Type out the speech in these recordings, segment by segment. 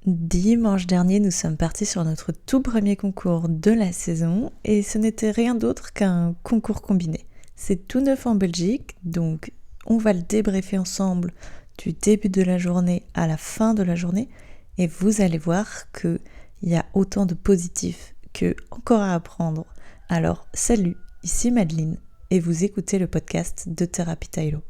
Dimanche dernier, nous sommes partis sur notre tout premier concours de la saison et ce n'était rien d'autre qu'un concours combiné. C'est tout neuf en Belgique, donc on va le débriefer ensemble du début de la journée à la fin de la journée et vous allez voir qu'il y a autant de positifs que encore à apprendre. Alors salut, ici Madeleine et vous écoutez le podcast de Thérapie Tailo.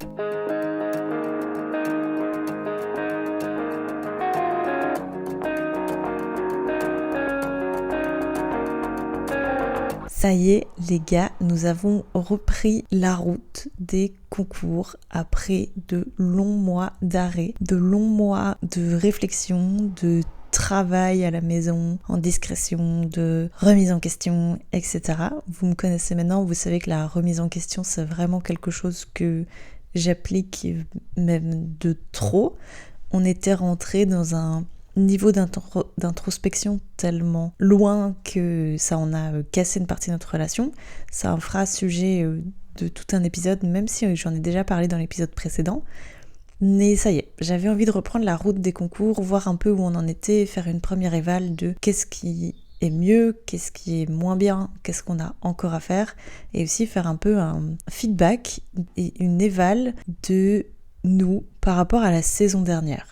Ça y est les gars, nous avons repris la route des concours après de longs mois d'arrêt, de longs mois de réflexion, de travail à la maison, en discrétion, de remise en question, etc. Vous me connaissez maintenant, vous savez que la remise en question c'est vraiment quelque chose que j'applique même de trop. On était rentré dans un niveau d'introspection tellement loin que ça en a cassé une partie de notre relation. Ça en fera sujet de tout un épisode, même si j'en ai déjà parlé dans l'épisode précédent. Mais ça y est, j'avais envie de reprendre la route des concours, voir un peu où on en était, faire une première éval de qu'est-ce qui est mieux, qu'est-ce qui est moins bien, qu'est-ce qu'on a encore à faire, et aussi faire un peu un feedback et une éval de nous par rapport à la saison dernière.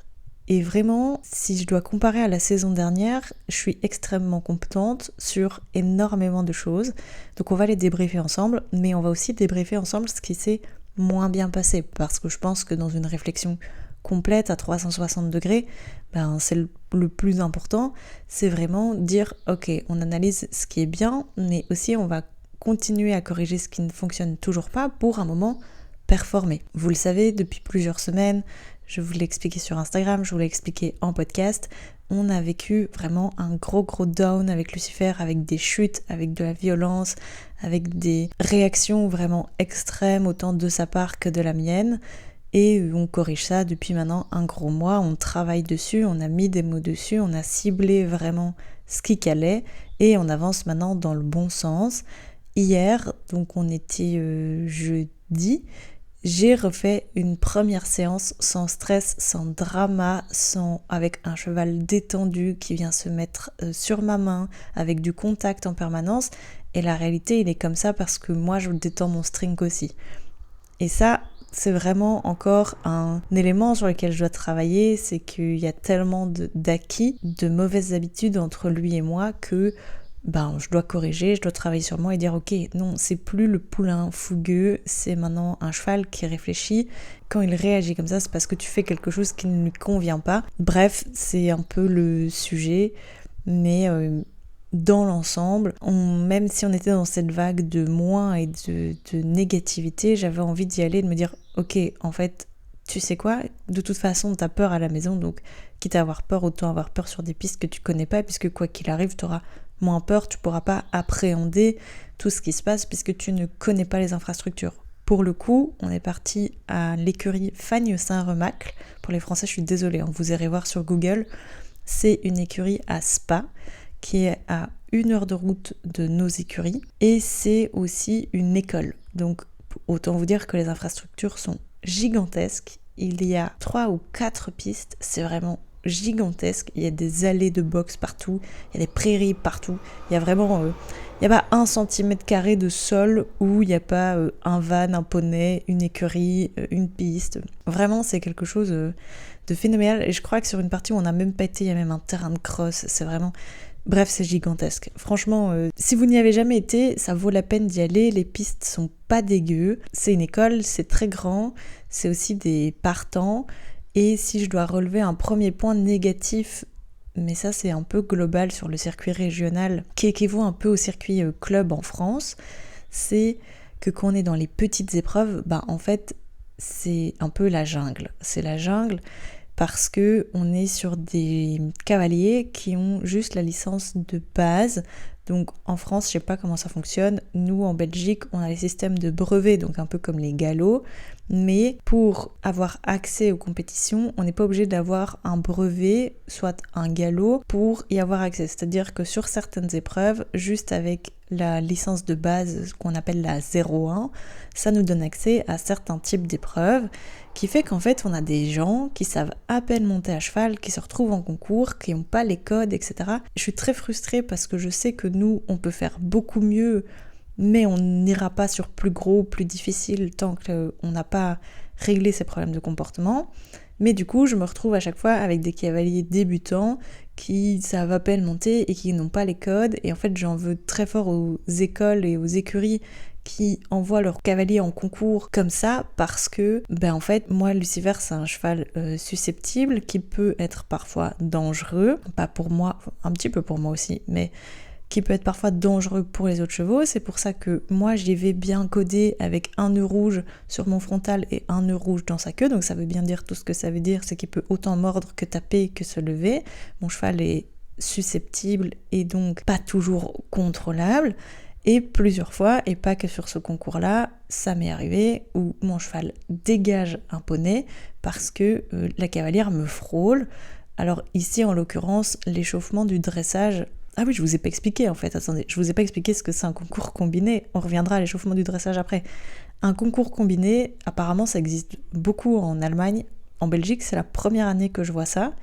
Et vraiment, si je dois comparer à la saison dernière, je suis extrêmement compétente sur énormément de choses. Donc on va les débriefer ensemble, mais on va aussi débriefer ensemble ce qui s'est moins bien passé. Parce que je pense que dans une réflexion complète à 360 degrés, c'est le plus important. C'est vraiment dire, ok, on analyse ce qui est bien, mais aussi on va continuer à corriger ce qui ne fonctionne toujours pas pour un moment performer. Vous le savez, depuis plusieurs semaines, je vous l'ai expliqué sur Instagram, je vous l'ai expliqué en podcast, on a vécu vraiment un gros down avec Lucifer, avec des chutes, avec de la violence, avec des réactions vraiment extrêmes, autant de sa part que de la mienne. Et on corrige ça depuis maintenant un gros mois, on travaille dessus, on a mis des mots dessus, on a ciblé vraiment ce qui calait et on avance maintenant dans le bon sens. Hier, donc on était jeudi, j'ai refait une première séance sans stress, sans drama, avec un cheval détendu qui vient se mettre sur ma main, avec du contact en permanence. Et la réalité, il est comme ça parce que moi, je détends mon string aussi. Et ça, c'est vraiment encore un élément sur lequel je dois travailler, c'est qu'il y a tellement d'acquis, de mauvaises habitudes entre lui et moi que je dois corriger, je dois travailler sur moi et dire ok, non, c'est plus le poulain fougueux, c'est maintenant un cheval qui réfléchit. Quand il réagit comme ça, c'est parce que tu fais quelque chose qui ne lui convient pas. Bref, c'est un peu le sujet, mais dans l'ensemble, même si on était dans cette vague de moins et de négativité, j'avais envie d'y aller et de me dire ok, en fait, tu sais quoi, de toute façon, t'as peur à la maison, donc quitte à avoir peur, autant avoir peur sur des pistes que tu connais pas, puisque quoi qu'il arrive, t'auras moins peur, tu pourras pas appréhender tout ce qui se passe puisque tu ne connais pas les infrastructures. Pour le coup, on est parti à l'écurie Fagnes-Saint-Remacle. Pour les Français, je suis désolée, vous irez voir sur Google. C'est une écurie à Spa qui est à 1 heure de route de nos écuries et c'est aussi une école. Donc autant vous dire que les infrastructures sont gigantesques. Il y a 3 ou 4 pistes, c'est vraiment gigantesque, il y a des allées de boxe partout, il y a des prairies partout, il y a vraiment, il n'y a pas 1 cm² de sol où il n'y a pas un van, un poney, une écurie, une piste. Vraiment, c'est quelque chose de phénoménal et je crois que sur une partie où on n'a même pas été, il y a même un terrain de cross, c'est vraiment... Bref, c'est gigantesque. Franchement, si vous n'y avez jamais été, ça vaut la peine d'y aller. Les pistes sont pas dégueu. C'est une école, c'est très grand. C'est aussi des partants. Et si je dois relever un premier point négatif, mais ça c'est un peu global sur le circuit régional, qui équivaut un peu au circuit club en France, c'est que quand on est dans les petites épreuves, en fait, c'est un peu la jungle. C'est la jungle parce que on est sur des cavaliers qui ont juste la licence de base. Donc en France, je sais pas comment ça fonctionne. Nous, en Belgique, on a les systèmes de brevets, donc un peu comme les galops. Mais pour avoir accès aux compétitions, on n'est pas obligé d'avoir un brevet, soit un galop, pour y avoir accès. C'est-à-dire que sur certaines épreuves, juste avec la licence de base, qu'on appelle la 01, ça nous donne accès à certains types d'épreuves. qui fait qu'en fait on a des gens qui savent à peine monter à cheval, qui se retrouvent en concours, qui n'ont pas les codes, etc. Je suis très frustrée parce que je sais que nous, on peut faire beaucoup mieux, mais on n'ira pas sur plus gros, plus difficile tant qu'on n'a pas réglé ces problèmes de comportement. Mais du coup, je me retrouve à chaque fois avec des cavaliers débutants qui savent à peine monter et qui n'ont pas les codes. Et en fait, j'en veux très fort aux écoles et aux écuries qui envoient leurs cavaliers en concours comme ça parce que, en fait, moi, Lucifer, c'est un cheval susceptible qui peut être parfois dangereux. Pas pour moi, un petit peu pour moi aussi, mais qui peut être parfois dangereux pour les autres chevaux. C'est pour ça que moi, j'y vais bien codé avec un nœud rouge sur mon frontal et un nœud rouge dans sa queue. Donc ça veut bien dire tout ce que ça veut dire, c'est qu'il peut autant mordre que taper que se lever. Mon cheval est susceptible et donc pas toujours contrôlable. Et plusieurs fois, et pas que sur ce concours-là, ça m'est arrivé où mon cheval dégage un poney parce que la cavalière me frôle. Alors ici, en l'occurrence, l'échauffement du dressage. Ah oui, je vous ai pas expliqué en fait, attendez, je vous ai pas expliqué ce que c'est un concours combiné, on reviendra à l'échauffement du dressage après. Un concours combiné, apparemment ça existe beaucoup en Allemagne, en Belgique c'est la première année que je vois ça,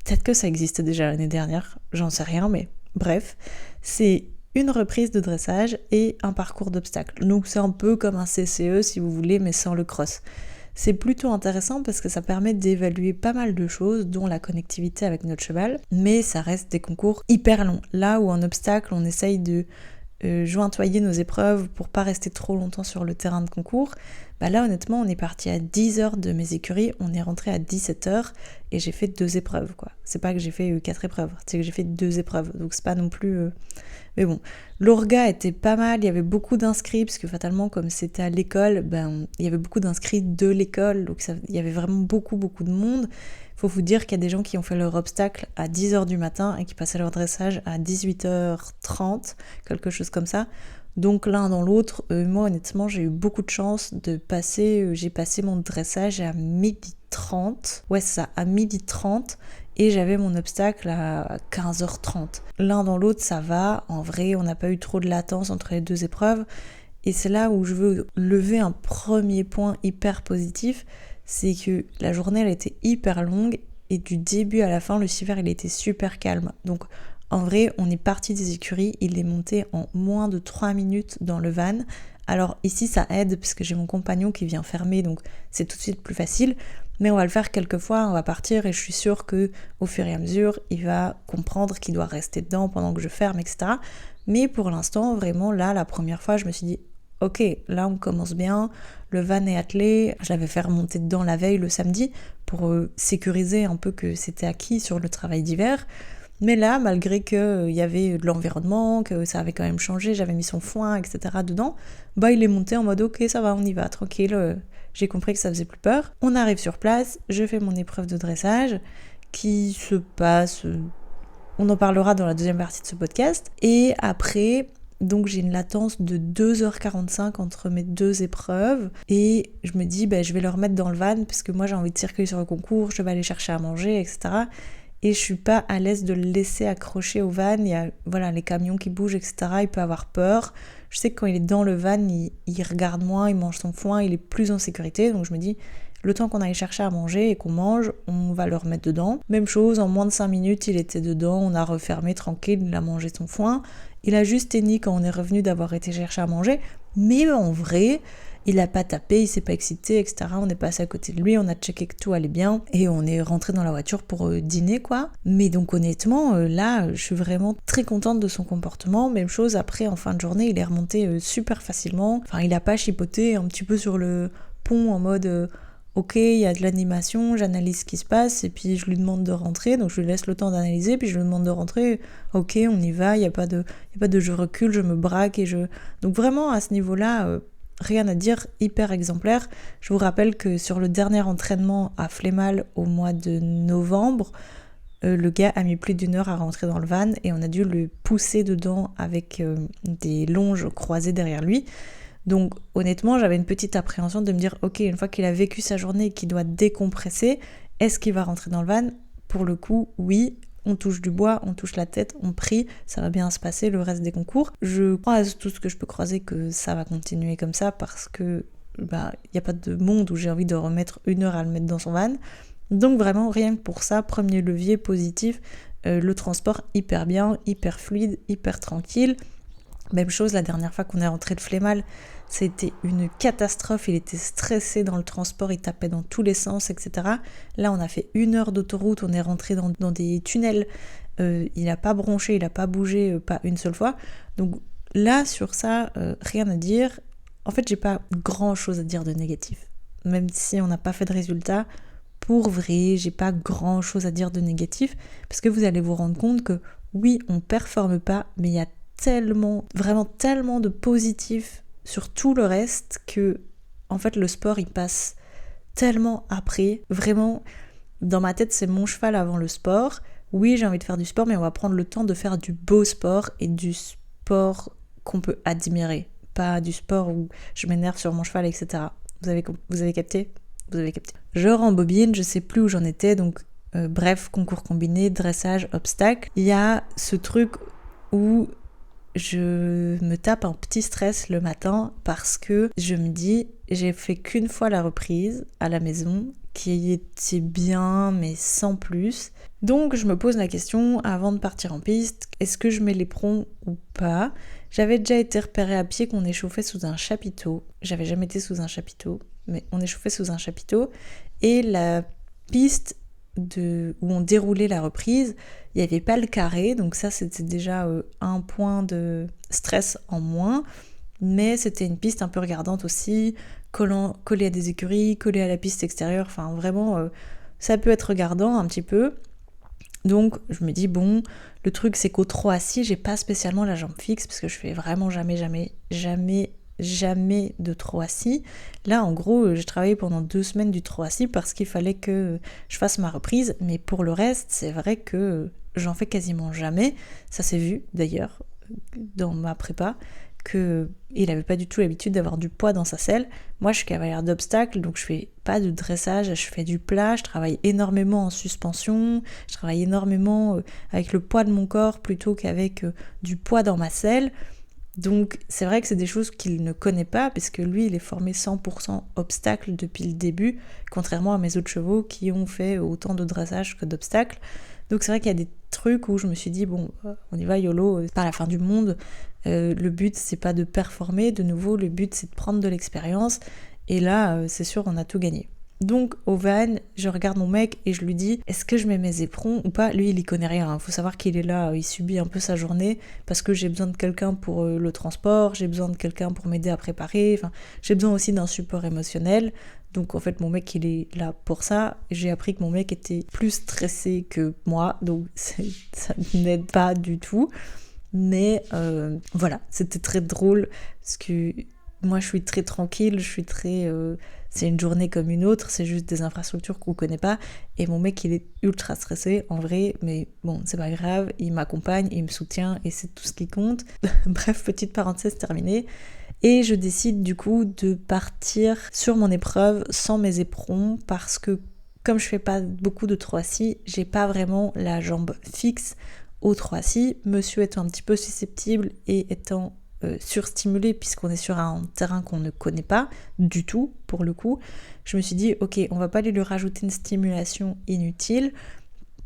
peut-être que ça existait déjà l'année dernière, j'en sais rien, mais bref, c'est une reprise de dressage et un parcours d'obstacles, donc c'est un peu comme un CCE si vous voulez, mais sans le cross. C'est plutôt intéressant parce que ça permet d'évaluer pas mal de choses, dont la connectivité avec notre cheval, mais ça reste des concours hyper longs. Là où en obstacle, on essaye de jointoyer nos épreuves pour pas rester trop longtemps sur le terrain de concours, là honnêtement on est parti à 10h de mes écuries, on est rentré à 17h et j'ai fait 2 épreuves quoi. C'est pas que j'ai fait 4 épreuves, c'est que j'ai fait 2 épreuves, donc c'est pas non plus... Mais bon, l'orga était pas mal, il y avait beaucoup d'inscrits, parce que fatalement comme c'était à l'école, il y avait beaucoup d'inscrits de l'école, donc il y avait vraiment beaucoup de monde. Faut vous dire qu'il y a des gens qui ont fait leur obstacle à 10h du matin et qui passaient leur dressage à 18h30, quelque chose comme ça. Donc l'un dans l'autre, moi honnêtement j'ai eu beaucoup de chance de passer, j'ai passé mon dressage à 12h30, ouais c'est ça, à 12h30, et j'avais mon obstacle à 15h30. L'un dans l'autre ça va, en vrai on n'a pas eu trop de latence entre les deux épreuves, et c'est là où je veux lever un premier point hyper positif, c'est que la journée elle était hyper longue, et du début à la fin, Lucifer il était super calme, donc en vrai, on est parti des écuries, il est monté en moins de 3 minutes dans le van. Alors ici, ça aide parce que j'ai mon compagnon qui vient fermer, donc c'est tout de suite plus facile. Mais on va le faire quelques fois, on va partir et je suis sûre que au fur et à mesure, il va comprendre qu'il doit rester dedans pendant que je ferme, etc. Mais pour l'instant, vraiment, là, la première fois, je me suis dit, ok, là on commence bien, le van est attelé, je l'avais fait remonter dedans la veille, le samedi, pour sécuriser un peu que c'était acquis sur le travail d'hiver. Mais là, malgré qu'il y avait de l'environnement, que ça avait quand même changé, j'avais mis son foin, etc. dedans, il est monté en mode ok, ça va, on y va, tranquille, j'ai compris que ça faisait plus peur. On arrive sur place, je fais mon épreuve de dressage, qui se passe, on en parlera dans la deuxième partie de ce podcast, et après... Donc j'ai une latence de 2h45 entre mes 2 épreuves et je me dis je vais le remettre dans le van parce que moi j'ai envie de circuler sur le concours, je vais aller chercher à manger, etc. Et je suis pas à l'aise de le laisser accrocher au van, il y a les camions qui bougent, etc. Il peut avoir peur. Je sais que quand il est dans le van, il regarde moins, il mange son foin, il est plus en sécurité, donc je me dis... Le temps qu'on aille chercher à manger et qu'on mange, on va le remettre dedans. Même chose, en moins de 5 minutes, il était dedans, on a refermé tranquille, il a mangé son foin. Il a juste henni quand on est revenu d'avoir été chercher à manger. Mais en vrai, il a pas tapé, il s'est pas excité, etc. On est passé à côté de lui, on a checké que tout allait bien et on est rentré dans la voiture pour dîner, quoi. Mais donc honnêtement, là, je suis vraiment très contente de son comportement. Même chose, après, en fin de journée, il est remonté super facilement. Enfin, il a pas chipoté un petit peu sur le pont en mode... Ok, il y a de l'animation, j'analyse ce qui se passe et puis je lui demande de rentrer, donc je lui laisse le temps d'analyser, puis je lui demande de rentrer, ok, on y va, il n'y a pas de je recule, je me braque et je... Donc vraiment à ce niveau-là, rien à dire, hyper exemplaire. Je vous rappelle que sur le dernier entraînement à Flémal au mois de novembre, le gars a mis plus d'1 heure à rentrer dans le van et on a dû le pousser dedans avec des longes croisées derrière lui. Donc honnêtement, j'avais une petite appréhension de me dire ok, une fois qu'il a vécu sa journée et qu'il doit décompresser, est-ce qu'il va rentrer dans le van ? Pour le coup, oui, on touche du bois, on touche la tête, on prie, ça va bien se passer le reste des concours. Je crois à tout ce que je peux croiser que ça va continuer comme ça parce que il n'y a pas de monde où j'ai envie de remettre 1 heure à le mettre dans son van. Donc vraiment, rien que pour ça, premier levier positif, le transport hyper bien, hyper fluide, hyper tranquille. Même chose, la dernière fois qu'on est rentré de Flémal, c'était une catastrophe, il était stressé dans le transport, il tapait dans tous les sens, etc. Là, on a fait 1 heure d'autoroute, on est rentré dans des tunnels, il n'a pas bronché, il n'a pas bougé, pas une seule fois. Donc là, sur ça, rien à dire. En fait, j'ai pas grand chose à dire de négatif. Même si on n'a pas fait de résultat, pour vrai, j'ai pas grand chose à dire de négatif, parce que vous allez vous rendre compte que oui, on performe pas, mais il y a vraiment tellement de positif sur tout le reste que, en fait, le sport, il passe tellement après. Vraiment, dans ma tête, c'est mon cheval avant le sport. Oui, j'ai envie de faire du sport, mais on va prendre le temps de faire du beau sport et du sport qu'on peut admirer. Pas du sport où je m'énerve sur mon cheval, etc. Vous avez capté ? Vous avez capté. Je rembobine, je sais plus où j'en étais, donc bref, concours combiné, dressage, obstacle. Il y a ce truc où je me tape un petit stress le matin parce que je me dis, j'ai fait qu'une fois la reprise à la maison, qui était bien mais sans plus. Donc je me pose la question avant de partir en piste, est-ce que je mets l'éperon ou pas ? J'avais déjà été repérée à pied qu'on échauffait sous un chapiteau. J'avais jamais été sous un chapiteau, mais on échauffait sous un chapiteau. Et la piste où on déroulait la reprise, il n'y avait pas le carré, donc ça c'était déjà un point de stress en moins, mais c'était une piste un peu regardante aussi, collée à des écuries, collée à la piste extérieure, enfin vraiment ça peut être regardant un petit peu. Donc je me dis bon, le truc c'est qu'au trot assis, j'ai pas spécialement la jambe fixe parce que je fais vraiment jamais de trot assis. Là en gros, j'ai travaillé pendant 2 semaines du trot assis parce qu'il fallait que je fasse ma reprise, mais pour le reste, c'est vrai que j'en fais quasiment jamais. Ça s'est vu d'ailleurs dans ma prépa, qu'il n'avait pas du tout l'habitude d'avoir du poids dans sa selle. Moi, je suis cavalière d'obstacles, donc je fais pas de dressage, je fais du plat, je travaille énormément en suspension, je travaille énormément avec le poids de mon corps plutôt qu'avec du poids dans ma selle. Donc c'est vrai que c'est des choses qu'il ne connaît pas, parce que lui, il est formé 100% obstacle depuis le début, contrairement à mes autres chevaux qui ont fait autant de dressage que d'obstacles. Donc c'est vrai qu'il y a des trucs où je me suis dit, bon, on y va YOLO, c'est pas la fin du monde. Le but, c'est pas de performer, de nouveau, le but, c'est de prendre de l'expérience. Et là, c'est sûr, on a tout gagné. Donc au van, je regarde mon mec et je lui dis, est-ce que je mets mes éperons ou pas ? Lui, il y connaît rien, faut savoir qu'il est là, il subit un peu sa journée parce que j'ai besoin de quelqu'un pour le transport, j'ai besoin de quelqu'un pour m'aider à préparer, enfin, j'ai besoin aussi d'un support émotionnel. Donc en fait, mon mec, il est là pour ça. J'ai appris que mon mec était plus stressé que moi, donc ça n'aide pas du tout. Mais voilà, c'était très drôle parce que moi, je suis très tranquille, je suis très... c'est une journée comme une autre, c'est juste des infrastructures qu'on connaît pas. Et mon mec, il est ultra stressé, en vrai, mais bon, c'est pas grave, il m'accompagne, il me soutient et c'est tout ce qui compte. Bref, petite parenthèse terminée. Et je décide du coup de partir sur mon épreuve sans mes éperons parce que comme je fais pas beaucoup de trot assis, j'ai pas vraiment la jambe fixe au trot assis. Monsieur étant un petit peu susceptible et étant surstimulé puisqu'on est sur un terrain qu'on ne connaît pas du tout pour le coup, je me suis dit ok, on va pas aller lui rajouter une stimulation inutile.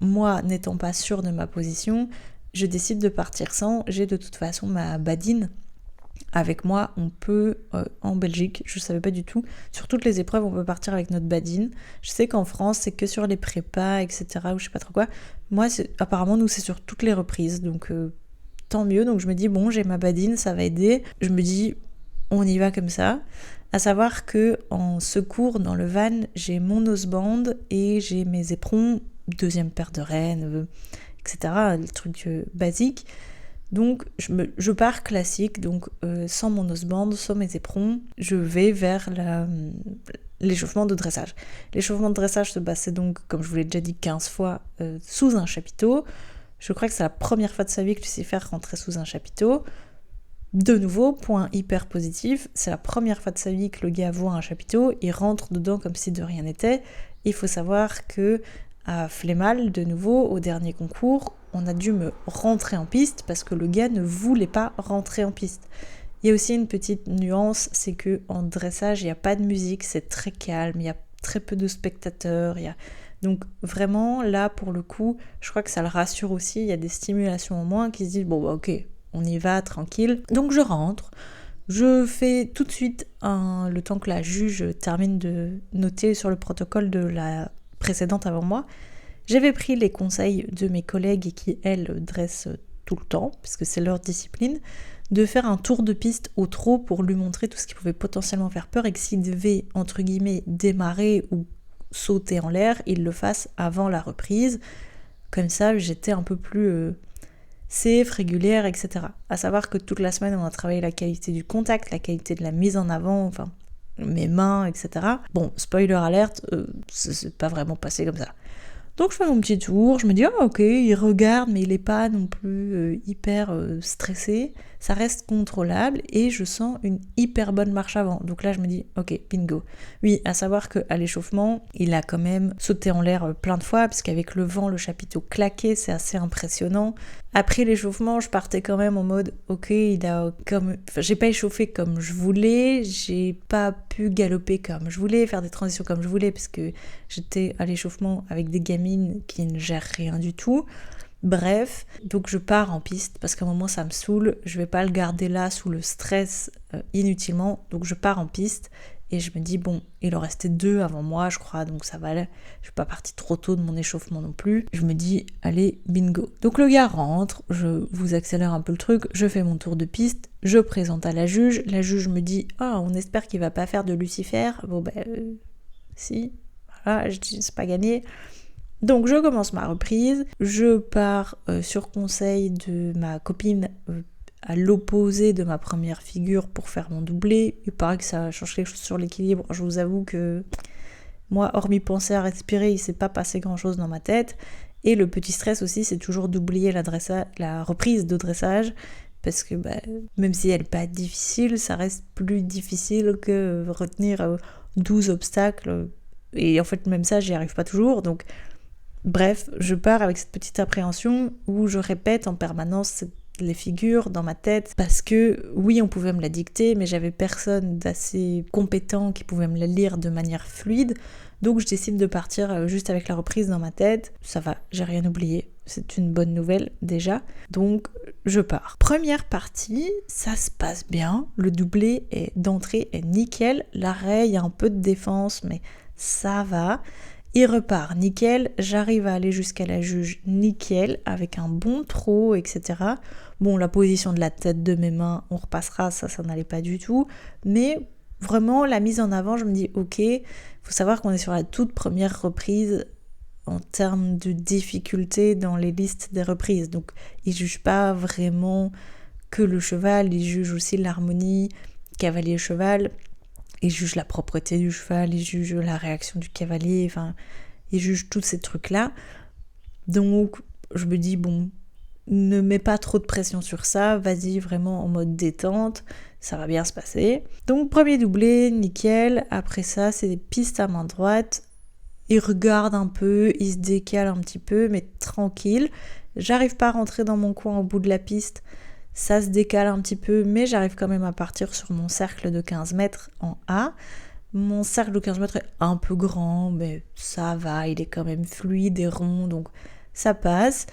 Moi n'étant pas sûre de ma position, je décide de partir sans. J'ai de toute façon ma badine avec moi, on peut, en Belgique, je savais pas du tout, sur toutes les épreuves, on peut partir avec notre badine. Je sais qu'en France, c'est que sur les prépas, etc., ou je sais pas trop quoi. Moi, apparemment, nous, c'est sur toutes les reprises, donc tant mieux. Donc je me dis, bon, j'ai ma badine, ça va aider. Je me dis, on y va comme ça. À savoir que en secours, dans le van, j'ai mon noseband et j'ai mes éperons, 2e paire de rênes, etc., le truc basique. Donc je pars classique, donc sans mon noseband, sans mes éperons, je vais vers l'échauffement de dressage. L'échauffement de dressage se passait donc, comme je vous l'ai déjà dit 15 fois, sous un chapiteau. Je crois que c'est la première fois de sa vie que Lucifer rentrait sous un chapiteau. De nouveau, point hyper positif, c'est la première fois de sa vie que le gars voit un chapiteau, il rentre dedans comme si de rien n'était. Il faut savoir que à Flémal, de nouveau, au dernier concours, on a dû me rentrer en piste parce que le gars ne voulait pas rentrer en piste. Il y a aussi une petite nuance, c'est que en dressage, il n'y a pas de musique, c'est très calme, il y a très peu de spectateurs, donc vraiment là pour le coup, je crois que ça le rassure aussi, il y a des stimulations en moins qui se disent bon bah, ok, on y va tranquille. Donc je rentre, je fais tout de suite le temps que la juge termine de noter sur le protocole de la précédente avant moi. J'avais pris les conseils de mes collègues qui elles dressent tout le temps, parce que c'est leur discipline, de faire un tour de piste au trot pour lui montrer tout ce qui pouvait potentiellement faire peur et que s'il devait, entre guillemets, démarrer ou sauter en l'air, il le fasse avant la reprise. Comme ça, j'étais un peu plus safe, régulière, etc. À savoir que toute la semaine, on a travaillé la qualité du contact, la qualité de la mise en avant, enfin, mes mains, etc. Bon, spoiler alerte, c'est pas vraiment passé comme ça. Donc je fais mon petit tour, je me dis ok, il regarde mais il est pas non plus hyper stressé, ça reste contrôlable et je sens une hyper bonne marche avant. Donc là je me dis ok, bingo. Oui, à savoir qu'à l'échauffement, il a quand même sauté en l'air plein de fois parce qu'avec le vent, le chapiteau claquait, c'est assez impressionnant. Après l'échauffement, je partais quand même en mode ok, j'ai pas échauffé comme je voulais, j'ai pas pu galoper comme je voulais, faire des transitions comme je voulais parce que j'étais à l'échauffement avec des gamines qui ne gèrent rien du tout. Bref, donc je pars en piste parce qu'à un moment ça me saoule, je vais pas le garder là sous le stress inutilement, donc je pars en piste et je me dis bon, il en restait 2 avant moi je crois, donc ça va, je suis pas partie trop tôt de mon échauffement non plus. Je me dis allez bingo. Donc le gars rentre, je vous accélère un peu le truc, je fais mon tour de piste, je présente à la juge me dit on espère qu'il va pas faire de Lucifer. Bon si, voilà, je dis c'est pas gagné. Donc je commence ma reprise, je pars sur conseil de ma copine à l'opposé de ma première figure pour faire mon doublé. Il paraît que ça change quelque chose sur l'équilibre. Je vous avoue que moi, hormis penser à respirer, il s'est pas passé grand chose dans ma tête. Et le petit stress aussi, c'est toujours d'oublier la reprise de dressage. Parce que même si elle n'est pas difficile, ça reste plus difficile que retenir 12 obstacles. Et en fait, même ça, j'y arrive pas toujours. Donc bref, je pars avec cette petite appréhension où je répète en permanence les figures dans ma tête parce que oui, on pouvait me la dicter, mais j'avais personne d'assez compétent qui pouvait me la lire de manière fluide. Donc je décide de partir juste avec la reprise dans ma tête. Ça va, j'ai rien oublié. C'est une bonne nouvelle déjà. Donc je pars. Première partie, ça se passe bien. Le doublé d'entrée est nickel. L'arrêt, il y a un peu de défense, mais ça va. Il repart nickel, j'arrive à aller jusqu'à la juge nickel, avec un bon trot, etc. Bon, la position de la tête, de mes mains, on repassera, ça n'allait pas du tout. Mais vraiment, la mise en avant, je me dis, ok, faut savoir qu'on est sur la toute première reprise en termes de difficulté dans les listes des reprises. Donc, ils jugent pas vraiment que le cheval, ils jugent aussi l'harmonie cavalier-cheval. Ils jugent la propreté du cheval, ils jugent la réaction du cavalier, enfin, ils jugent tous ces trucs-là. Donc, je me dis, bon, ne mets pas trop de pression sur ça, vas-y vraiment en mode détente, ça va bien se passer. Donc, premier doublé, nickel. Après ça, c'est des pistes à main droite. Ils regardent un peu, ils se décalent un petit peu, mais tranquille. J'arrive pas à rentrer dans mon coin au bout de la piste. Ça se décale un petit peu, mais j'arrive quand même à partir sur mon cercle de 15 mètres en A. Mon cercle de 15 mètres est un peu grand, mais ça va, il est quand même fluide et rond, donc ça passe.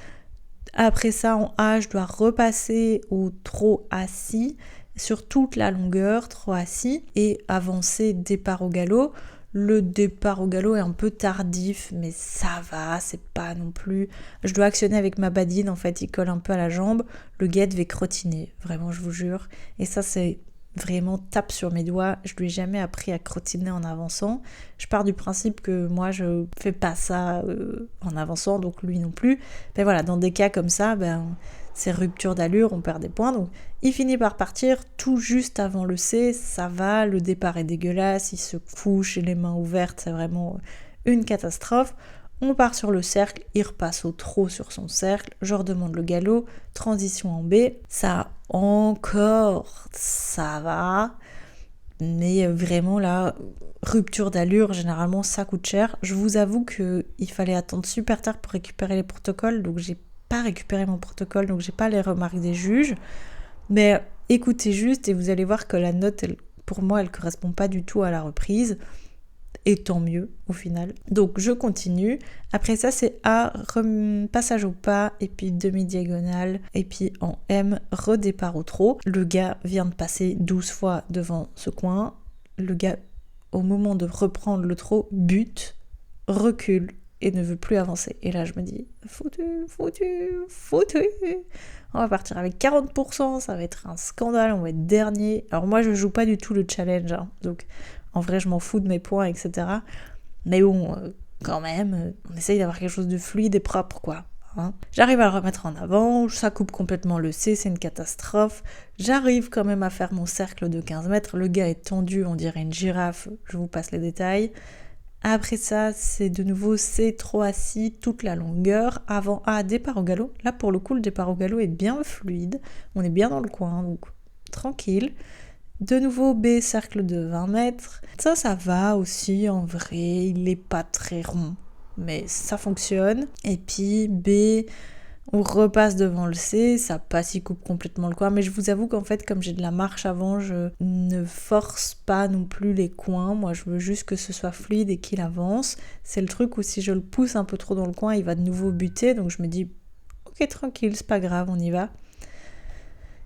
Après ça, en A, je dois repasser au trot assis, sur toute la longueur, trot assis, et avancer départ au galop. Le départ au galop est un peu tardif, mais ça va, c'est pas non plus... Je dois actionner avec ma badine, en fait, il colle un peu à la jambe. Le gars devait crottiner, vraiment, je vous jure. Et ça, c'est vraiment tape sur mes doigts. Je lui ai jamais appris à crottiner en avançant. Je pars du principe que moi, je fais pas ça en avançant, donc lui non plus. Mais voilà, dans des cas comme ça, c'est rupture d'allure, on perd des points. Donc, il finit par partir tout juste avant le C, ça va, le départ est dégueulasse, il se couche et les mains ouvertes, c'est vraiment une catastrophe. On part sur le cercle, il repasse au trot sur son cercle, je redemande le galop, transition en B, ça encore, ça va, mais vraiment là, rupture d'allure, généralement ça coûte cher. Je vous avoue qu'il fallait attendre super tard pour récupérer les protocoles, donc j'ai pas récupéré mon protocole, donc j'ai pas les remarques des juges. Mais écoutez juste et vous allez voir que la note, pour moi, elle correspond pas du tout à la reprise. Et tant mieux au final. Donc je continue. Après ça c'est A, passage au pas, et puis demi-diagonale, et puis en M, redépart au trot. Le gars vient de passer 12 fois devant ce coin. Le gars, au moment de reprendre le trot, bute, recule et ne veut plus avancer. Et là je me dis, foutu. On va partir avec 40%, ça va être un scandale, on va être dernier. Alors moi je joue pas du tout le challenge, hein, donc en vrai, je m'en fous de mes points, etc. Mais bon, quand même, on essaye d'avoir quelque chose de fluide et propre, quoi. Hein. J'arrive à le remettre en avant, ça coupe complètement le C, c'est une catastrophe. J'arrive quand même à faire mon cercle de 15 mètres. Le gars est tendu, on dirait une girafe, je vous passe les détails. Après ça, c'est de nouveau C, trop assis, toute la longueur. Avant A, départ au galop. Là, pour le coup, le départ au galop est bien fluide. On est bien dans le coin, donc tranquille. De nouveau B, cercle de 20 mètres. Ça va aussi en vrai, il n'est pas très rond, mais ça fonctionne. Et puis B, on repasse devant le C, ça passe, il coupe complètement le coin. Mais je vous avoue qu'en fait, comme j'ai de la marche avant, je ne force pas non plus les coins. Moi, je veux juste que ce soit fluide et qu'il avance. C'est le truc où si je le pousse un peu trop dans le coin, il va de nouveau buter. Donc je me dis, ok, tranquille, c'est pas grave, on y va.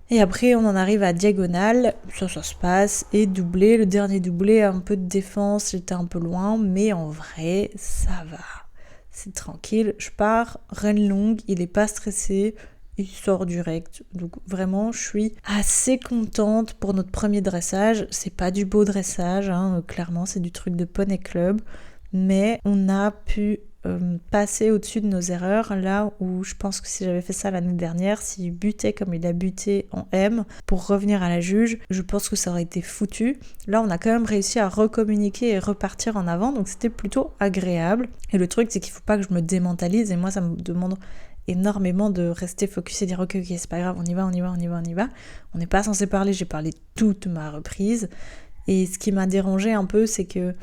Et après, on en arrive à diagonale, ça se passe, et doublé, le dernier doublé, un peu de défense, j'étais un peu loin, mais en vrai, ça va. C'est tranquille, je pars, run longue, il est pas stressé, il sort direct. Donc vraiment, je suis assez contente pour notre premier dressage. C'est pas du beau dressage, hein, clairement, c'est du truc de poney club, mais on a pu passer au-dessus de nos erreurs, là où je pense que si j'avais fait ça l'année dernière, s'il butait comme il a buté en M pour revenir à la juge, je pense que ça aurait été foutu. Là on a quand même réussi à recommuniquer et repartir en avant, donc c'était plutôt agréable. Et le truc c'est qu'il faut pas que je me démentalise, et moi ça me demande énormément de rester focus et dire ok c'est pas grave, on y va. On n'est pas censé parler, j'ai parlé toute ma reprise. Et ce qui m'a dérangé un peu, c'est que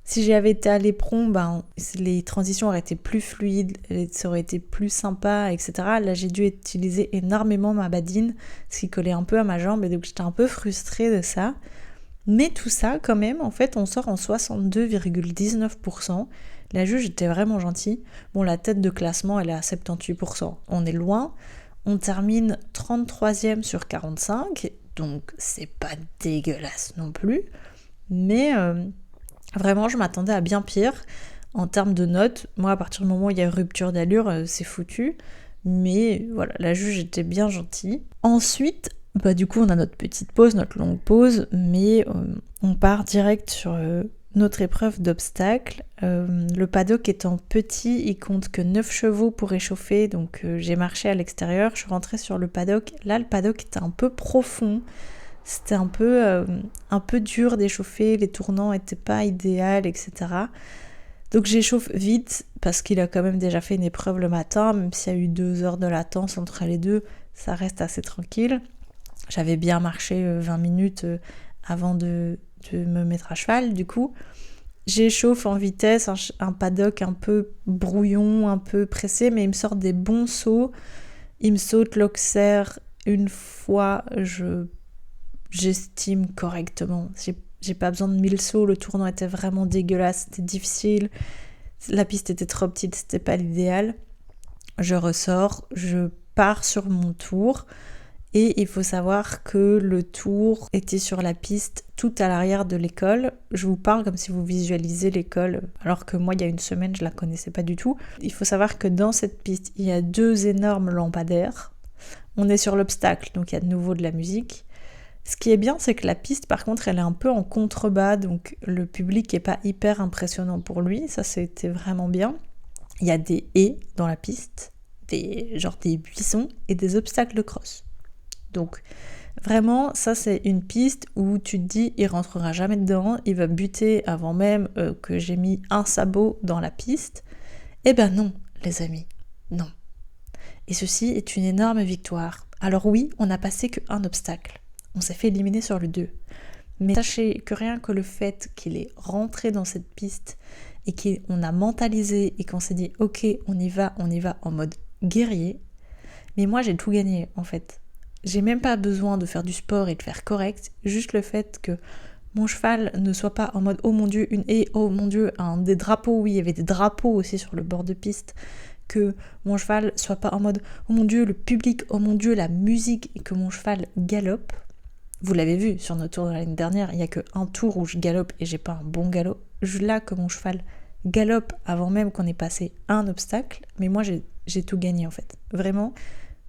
si j'avais été à l'éperon, les transitions auraient été plus fluides, ça aurait été plus sympa, etc. Là, j'ai dû utiliser énormément ma badine, ce qui collait un peu à ma jambe, et donc j'étais un peu frustrée de ça. Mais tout ça, quand même, en fait, on sort en 62,19%. La juge était vraiment gentille. Bon, la tête de classement, elle est à 78%. On est loin. On termine 33e sur 45, donc c'est pas dégueulasse non plus. Mais vraiment, je m'attendais à bien pire en termes de notes. Moi, à partir du moment où il y a rupture d'allure, c'est foutu. Mais voilà, la juge était bien gentille. Ensuite, du coup, on a notre petite pause, notre longue pause, mais on part direct sur notre épreuve d'obstacles. Le paddock étant petit, il compte que 9 chevaux pour échauffer, donc j'ai marché à l'extérieur, je suis rentrée sur le paddock. Là, le paddock était un peu profond. C'était un peu dur d'échauffer, les tournants n'étaient pas idéaux, etc. Donc j'échauffe vite, parce qu'il a quand même déjà fait une épreuve le matin, même s'il y a eu 2 heures de latence entre les deux, ça reste assez tranquille. J'avais bien marché 20 minutes avant de me mettre à cheval, du coup. J'échauffe en vitesse, un paddock un peu brouillon, un peu pressé, mais il me sort des bons sauts. Il me saute l'Auxerre une fois, j'estime correctement. J'ai pas besoin de 1000 sauts, le tournant était vraiment dégueulasse, c'était difficile, la piste était trop petite, c'était pas l'idéal. Je ressors, je pars sur mon tour, et il faut savoir que le tour était sur la piste tout à l'arrière de l'école. Je vous parle comme si vous visualisez l'école, alors que moi il y a une semaine je la connaissais pas du tout. Il faut savoir que dans cette piste il y a 2 énormes lampadaires. On est sur l'obstacle, donc il y a de nouveau de la musique. Ce qui est bien, c'est que la piste, par contre, elle est un peu en contrebas, donc le public n'est pas hyper impressionnant pour lui, ça c'était vraiment bien. Il y a des haies dans la piste, des buissons et des obstacles de cross. Donc vraiment, ça c'est une piste où tu te dis, il rentrera jamais dedans, il va buter avant même que j'ai mis un sabot dans la piste. Eh ben non, les amis, non. Et ceci est une énorme victoire. Alors oui, on n'a passé qu'un obstacle. On s'est fait éliminer sur le 2. Mais sachez que rien que le fait qu'il est rentré dans cette piste et qu'on a mentalisé et qu'on s'est dit ok, on y va en mode guerrier. Mais moi j'ai tout gagné en fait. j'ai même pas besoin de faire du sport et de faire correct, juste le fait que mon cheval ne soit pas en mode oh mon dieu une haie, oh mon dieu des drapeaux, oui il y avait des drapeaux aussi sur le bord de piste, que mon cheval soit pas en mode oh mon dieu le public, oh mon dieu la musique, et que mon cheval galope. Vous l'avez vu sur notre tour de l'année dernière, il n'y a qu'un tour où je galope et j'ai pas un bon galop. Là que mon cheval galope avant même qu'on ait passé un obstacle, mais moi j'ai tout gagné en fait. Vraiment,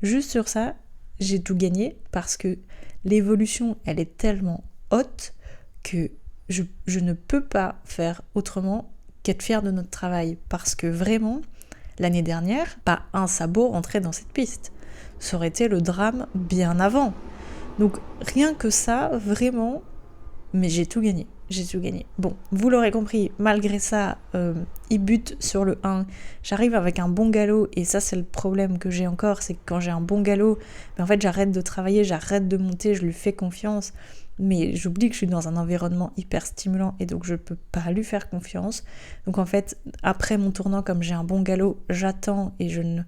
juste sur ça, j'ai tout gagné parce que l'évolution, elle est tellement haute que je ne peux pas faire autrement qu'être fière de notre travail. Parce que vraiment, l'année dernière, pas un sabot rentrait dans cette piste. Ça aurait été le drame bien avant. Donc rien que ça, vraiment, mais j'ai tout gagné. Bon, vous l'aurez compris, malgré ça, il bute sur le 1. J'arrive avec un bon galop, et ça c'est le problème que j'ai encore, c'est que quand j'ai un bon galop, en fait j'arrête de travailler, j'arrête de monter, je lui fais confiance, mais j'oublie que je suis dans un environnement hyper stimulant, et donc je peux pas lui faire confiance. Donc en fait, après mon tournant, comme j'ai un bon galop, j'attends et je ne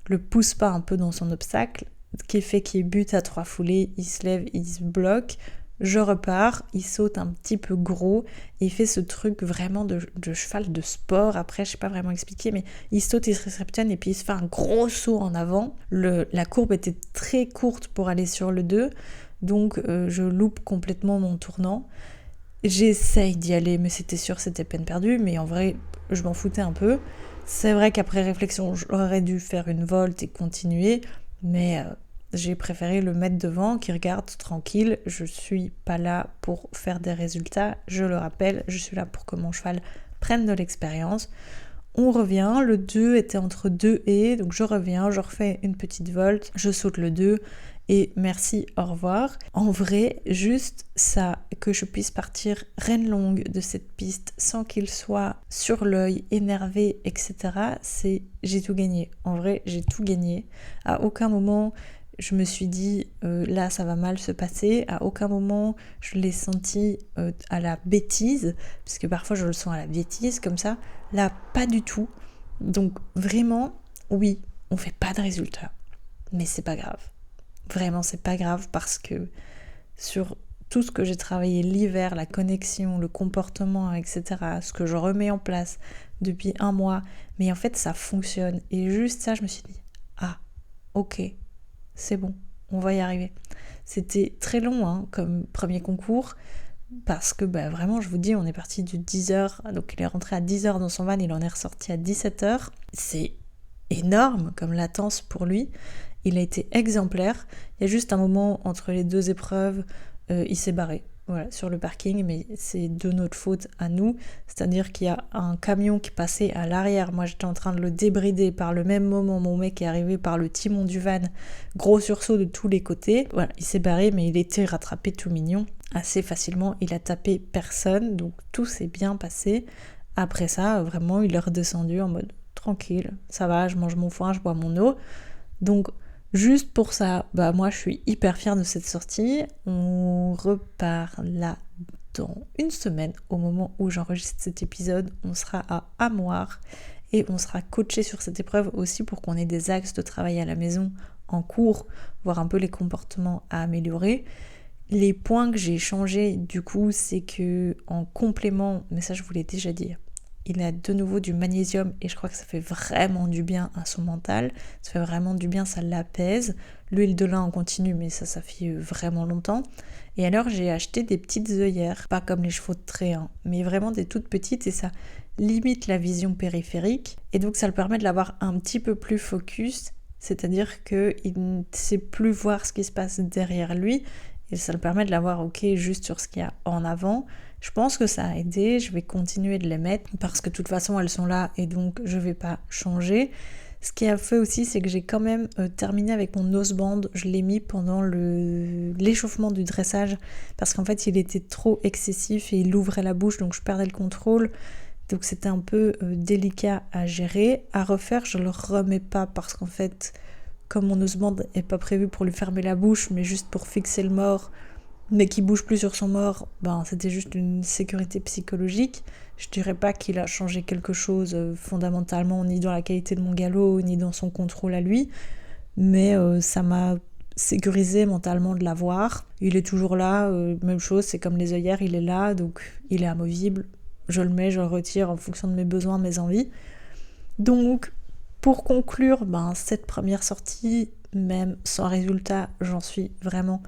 le pousse pas un peu dans son obstacle, ce qui fait qu'il bute à 3 foulées, il se lève, il se bloque, je repars, il saute un petit peu gros, et il fait ce truc vraiment de cheval de sport, après je sais pas vraiment expliquer, mais il saute, il se réceptionne, et puis il se fait un gros saut en avant. La courbe était très courte pour aller sur le 2, donc je loupe complètement mon tournant. J'essaye d'y aller, mais c'était sûr, c'était peine perdue, mais en vrai, je m'en foutais un peu. C'est vrai qu'après réflexion, j'aurais dû faire une volte et continuer, mais j'ai préféré le mettre devant, qui regarde tranquille. Je suis pas là pour faire des résultats, je le rappelle, je suis là pour que mon cheval prenne de l'expérience. On revient, le 2 était entre 2 haies, donc je reviens, je refais une petite volte, je saute le 2 et merci, au revoir. En vrai, juste ça, que je puisse partir reine longue de cette piste sans qu'il soit sur l'œil, énervé, etc., j'ai tout gagné. En vrai, j'ai tout gagné. À aucun moment je me suis dit là ça va mal se passer, à aucun moment je l'ai senti à la bêtise, parce que parfois je le sens à la bêtise comme ça, là pas du tout. Donc vraiment, oui, on fait pas de résultats, mais c'est pas grave. Vraiment c'est pas grave, parce que sur tout ce que j'ai travaillé l'hiver, la connexion, le comportement, etc., ce que je remets en place depuis 1 mois, mais en fait ça fonctionne, et juste ça je me suis dit ah ok, c'est bon, on va y arriver. C'était très long comme premier concours, parce que vraiment je vous dis, on est parti de 10h, donc il est rentré à 10h dans son van, il en est ressorti à 17h. C'est énorme comme latence pour lui, il a été exemplaire. Il y a juste un moment entre les 2 épreuves, il s'est barré. Voilà, sur le parking, mais c'est de notre faute à nous, c'est-à-dire qu'il y a un camion qui passait à l'arrière, moi j'étais en train de le débrider, par le même moment mon mec est arrivé par le timon du van, gros sursaut de tous les côtés, voilà, il s'est barré, mais il était rattrapé tout mignon, assez facilement, il a tapé personne, donc tout s'est bien passé. Après ça, vraiment, il est redescendu en mode tranquille, ça va, je mange mon foin, je bois mon eau, donc juste pour ça, moi je suis hyper fière de cette sortie. On repart là dans 1 semaine, au moment où j'enregistre cet épisode. On sera à Amoir et on sera coaché sur cette épreuve aussi, pour qu'on ait des axes de travail à la maison en cours, voir un peu les comportements à améliorer. Les points que j'ai changés du coup, c'est que en complément, mais ça je vous l'ai déjà dit, il a de nouveau du magnésium, et je crois que ça fait vraiment du bien à son mental, ça fait vraiment du bien, ça l'apaise. L'huile de lin en continu, mais ça fait vraiment longtemps. Et alors j'ai acheté des petites œillères, pas comme les chevaux de trait, mais vraiment des toutes petites, et ça limite la vision périphérique, et donc ça le permet de l'avoir un petit peu plus focus, c'est-à-dire qu'il ne sait plus voir ce qui se passe derrière lui, et ça le permet de l'avoir ok juste sur ce qu'il y a en avant. Je pense que ça a aidé, je vais continuer de les mettre parce que de toute façon elles sont là, et donc je vais pas changer. Ce qui a fait aussi, c'est que j'ai quand même terminé avec mon noseband. Je l'ai mis pendant l'échauffement du dressage, parce qu'en fait il était trop excessif et il ouvrait la bouche, donc je perdais le contrôle. Donc c'était un peu délicat à gérer. À refaire, je le remets pas, parce qu'en fait, comme mon noseband est pas prévu pour lui fermer la bouche, mais juste pour fixer le mort, mais qui bouge plus sur son mort, c'était juste une sécurité psychologique. Je dirais pas qu'il a changé quelque chose fondamentalement, ni dans la qualité de mon galop, ni dans son contrôle à lui, mais ça m'a sécurisé mentalement de l'avoir. Il est toujours là, même chose, c'est comme les œillères, il est là, donc il est amovible. Je le mets, je le retire en fonction de mes besoins, de mes envies. Donc, pour conclure, cette première sortie, même sans résultat, j'en suis vraiment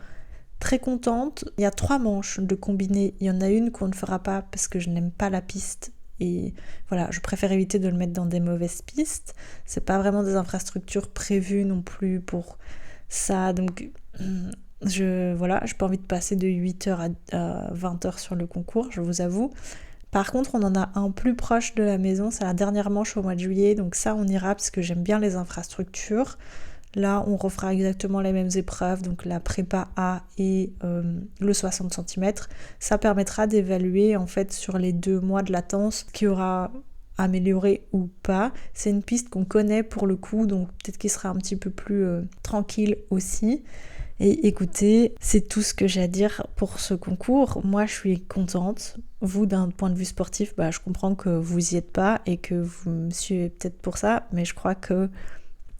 très contente. Il y a 3 manches de combiné. Il y en a une qu'on ne fera pas parce que je n'aime pas la piste. Et voilà, je préfère éviter de le mettre dans des mauvaises pistes. C'est pas vraiment des infrastructures prévues non plus pour ça. Donc, j'ai pas envie de passer de 8h à 20h sur le concours, je vous avoue. Par contre, on en a un plus proche de la maison. C'est la dernière manche au mois de juillet. Donc ça, on ira parce que j'aime bien les infrastructures. Là, on refera exactement les mêmes épreuves, donc la prépa A et le 60 cm. Ça permettra d'évaluer en fait sur les 2 mois de latence qui aura amélioré ou pas. C'est une piste qu'on connaît pour le coup, donc peut-être qu'il sera un petit peu plus tranquille aussi. Et écoutez, c'est tout ce que j'ai à dire pour ce concours. Moi, je suis contente. Vous, d'un point de vue sportif, je comprends que vous y êtes pas et que vous me suivez peut-être pour ça, mais je crois que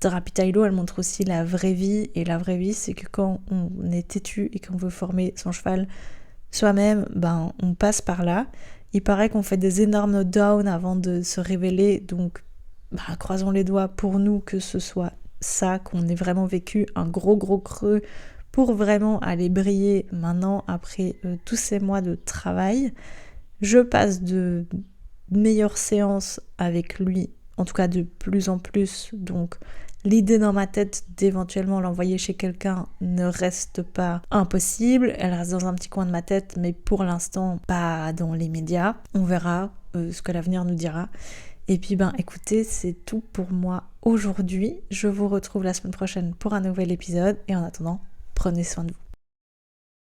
Thérapie Taïlo, elle montre aussi la vraie vie, et la vraie vie, c'est que quand on est têtu et qu'on veut former son cheval soi-même, on passe par là. Il paraît qu'on fait des énormes downs avant de se révéler, donc croisons les doigts pour nous que ce soit ça, qu'on ait vraiment vécu un gros creux pour vraiment aller briller maintenant après tous ces mois de travail. Je passe de meilleures séances avec lui, en tout cas de plus en plus, donc l'idée dans ma tête d'éventuellement l'envoyer chez quelqu'un ne reste pas impossible, elle reste dans un petit coin de ma tête, mais pour l'instant pas dans les médias. On verra ce que l'avenir nous dira. Et puis écoutez, c'est tout pour moi aujourd'hui. Je vous retrouve la semaine prochaine pour un nouvel épisode, et en attendant, prenez soin de vous.